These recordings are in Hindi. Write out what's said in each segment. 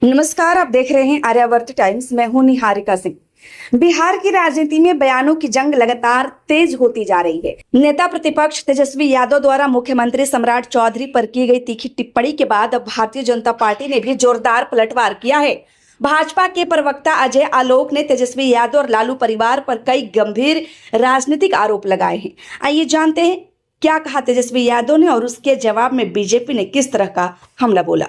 नमस्कार, आप देख रहे हैं आर्यावर्त टाइम्स। मैं हूं निहारिका सिंह। बिहार की राजनीति में बयानों की जंग लगातार तेज होती जा रही है। नेता प्रतिपक्ष तेजस्वी यादव द्वारा मुख्यमंत्री सम्राट चौधरी पर की गई तीखी टिप्पणी के बाद अब भारतीय जनता पार्टी ने भी जोरदार पलटवार किया है। भाजपा के प्रवक्ता अजय आलोक ने तेजस्वी यादव और लालू परिवार पर कई गंभीर राजनीतिक आरोप लगाए हैं। आइए जानते हैं क्या कहा तेजस्वी यादव ने और उसके जवाब में बीजेपी ने किस तरह का हमला बोला।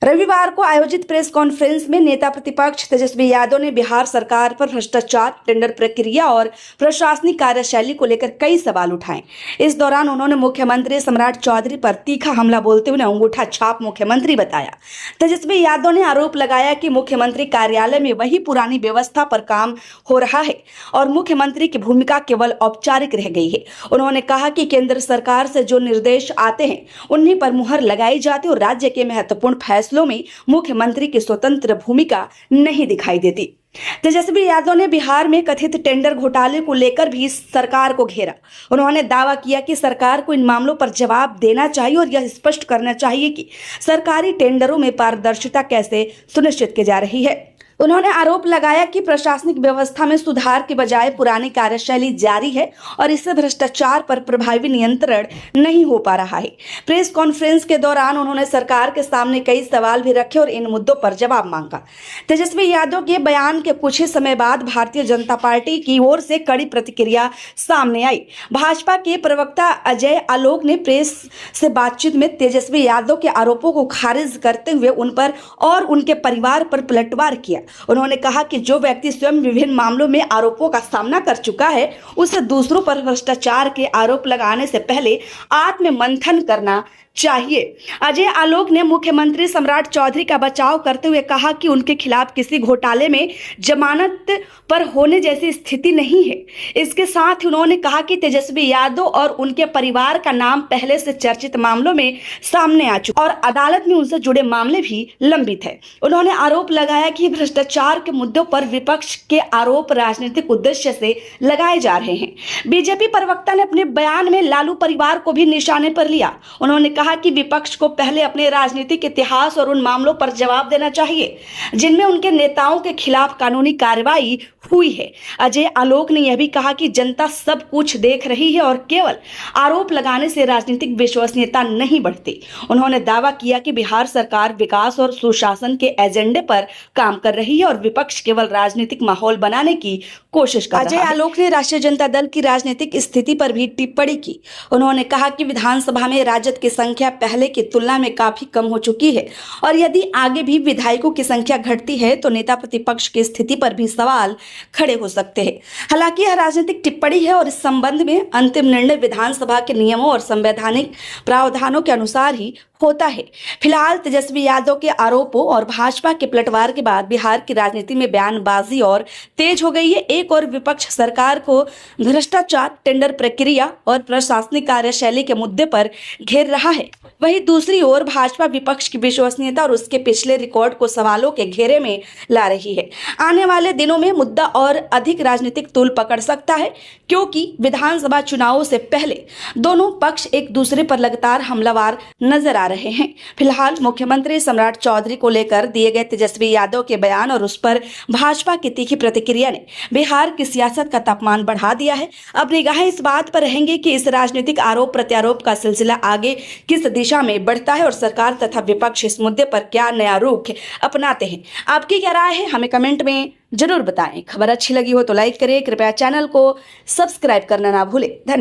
रविवार को आयोजित प्रेस कॉन्फ्रेंस में नेता प्रतिपक्ष तेजस्वी यादव ने बिहार सरकार पर भ्रष्टाचार, टेंडर प्रक्रिया और प्रशासनिक कार्यशैली को लेकर कई सवाल उठाए। इस दौरान उन्होंने मुख्यमंत्री सम्राट चौधरी पर तीखा हमला बोलते हुए अंगूठा छाप मुख्यमंत्री बताया। तेजस्वी यादव ने आरोप लगाया कि मुख्यमंत्री कार्यालय में वही पुरानी व्यवस्था पर काम हो रहा है और मुख्यमंत्री की भूमिका केवल औपचारिक रह गई है। उन्होंने कहा कि केंद्र सरकार से जो निर्देश आते हैं उन्हीं पर मुहर लगाई जाती और राज्य के महत्वपूर्ण फैसलों में मुख्यमंत्री की स्वतंत्र भूमिका नहीं दिखाई देती। तेजस्वी यादव ने बिहार में कथित टेंडर घोटाले को लेकर भी सरकार को घेरा। उन्होंने दावा किया कि सरकार को इन मामलों पर जवाब देना चाहिए और यह स्पष्ट करना चाहिए कि सरकारी टेंडरों में पारदर्शिता कैसे सुनिश्चित की जा रही है। उन्होंने आरोप लगाया कि प्रशासनिक व्यवस्था में सुधार के बजाय पुरानी कार्यशैली जारी है और इससे भ्रष्टाचार पर प्रभावी नियंत्रण नहीं हो पा रहा है। प्रेस कॉन्फ्रेंस के दौरान उन्होंने सरकार के सामने कई सवाल भी रखे और इन मुद्दों पर जवाब मांगा। तेजस्वी यादव के बयान के कुछ ही समय बाद भारतीय जनता पार्टी की ओर से कड़ी प्रतिक्रिया सामने आई। भाजपा के प्रवक्ता अजय आलोक ने प्रेस से बातचीत में तेजस्वी यादव के आरोपों को खारिज करते हुए उन पर और उनके परिवार पर पलटवार किया। उन्होंने कहा कि जो व्यक्ति स्वयं विभिन्न मामलों में आरोपों का सामना कर चुका है उसे दूसरों पर भ्रष्टाचार के आरोप लगाने से पहले आत्ममंथन करना चाहिए। अजय आलोक ने मुख्यमंत्री सम्राट चौधरी का बचाव करते हुए कहा कि उनके खिलाफ किसी घोटाले में जमानत पर होने जैसी स्थिति नहीं है। इसके साथ ही उन्होंने कहा कि तेजस्वी यादव और उनके परिवार का नाम पहले से चर्चित मामलों में सामने आ चुका और अदालत में उनसे जुड़े मामले भी लंबित है। उन्होंने आरोप लगाया कि भ्रष्टाचार के मुद्दों पर विपक्ष के आरोप राजनीतिक उद्देश्य से लगाए जा रहे हैं। बीजेपी प्रवक्ता ने अपने बयान में लालू परिवार को भी निशाने पर लिया। उन्होंने कहा कि विपक्ष को पहले अपने राजनीतिक इतिहास और उन मामलों पर जवाब देना चाहिए जिनमें उनके नेताओं के खिलाफ कानूनी कार्रवाई हुई है। अजय आलोक ने यह भी कहा कि जनता सब कुछ देख रही है और केवल आरोप लगाने से राजनीतिक विश्वसनीयता नहीं बढ़ती। उन्होंने दावा किया कि बिहार सरकार विकास और सुशासन के एजेंडे पर काम कर रही है और विपक्ष केवल राजनीतिक माहौल बनाने की कोशिश कर रहा है। अजय आलोक ने राष्ट्रीय जनता दल की राजनीतिक स्थिति पर भी टिप्पणी की। उन्होंने कहा कि विधानसभा में राजद की संख्या पहले की तुलना में काफी कम हो चुकी है और यदि आगे भी विधायकों की संख्या घटती है तो नेता प्रतिपक्ष की स्थिति पर भी सवाल खड़े हो सकते हैं। हालांकि यह राजनीतिक टिप्पणी है और इस संबंध में अंतिम निर्णय विधानसभा के नियमों और संवैधानिक प्रावधानों के अनुसार ही होता है। फिलहाल तेजस्वी यादव के आरोपों और भाजपा के पलटवार के बाद बिहार की राजनीति में बयानबाजी और तेज हो गई है। एक और विपक्ष सरकार को भ्रष्टाचार, टेंडर प्रक्रिया और प्रशासनिक कार्यशैली के मुद्दे पर घेर रहा है, वहीं दूसरी ओर भाजपा विपक्ष की विश्वसनीयता और उसके पिछले रिकॉर्ड को सवालों के घेरे में ला रही है। आने वाले दिनों में मुद्दा और अधिक राजनीतिक तूल पकड़ सकता है क्योंकि विधानसभा चुनावों से पहले दोनों पक्ष एक दूसरे पर लगातार हमलावर नजर आ रहे हैं। फिलहाल मुख्यमंत्री सम्राट चौधरी को लेकर दिए गए तेजस्वी यादव के बयान और उस पर भाजपा की तीखी प्रतिक्रिया ने बिहार की सियासत का तापमान बढ़ा दिया है। अब निगाहें इस बात पर रहेंगी कि इस राजनीतिक आरोप प्रत्यारोप का सिलसिला आगे किस दिशा में बढ़ता है और सरकार तथा विपक्ष इस मुद्दे पर क्या नया रुख अपनाते हैं। आपकी क्या राय है हमें कमेंट में जरूर बताएं। खबर अच्छी लगी हो तो लाइक करें, कृपया चैनल को सब्सक्राइब करना ना भूलें। धन्यवाद।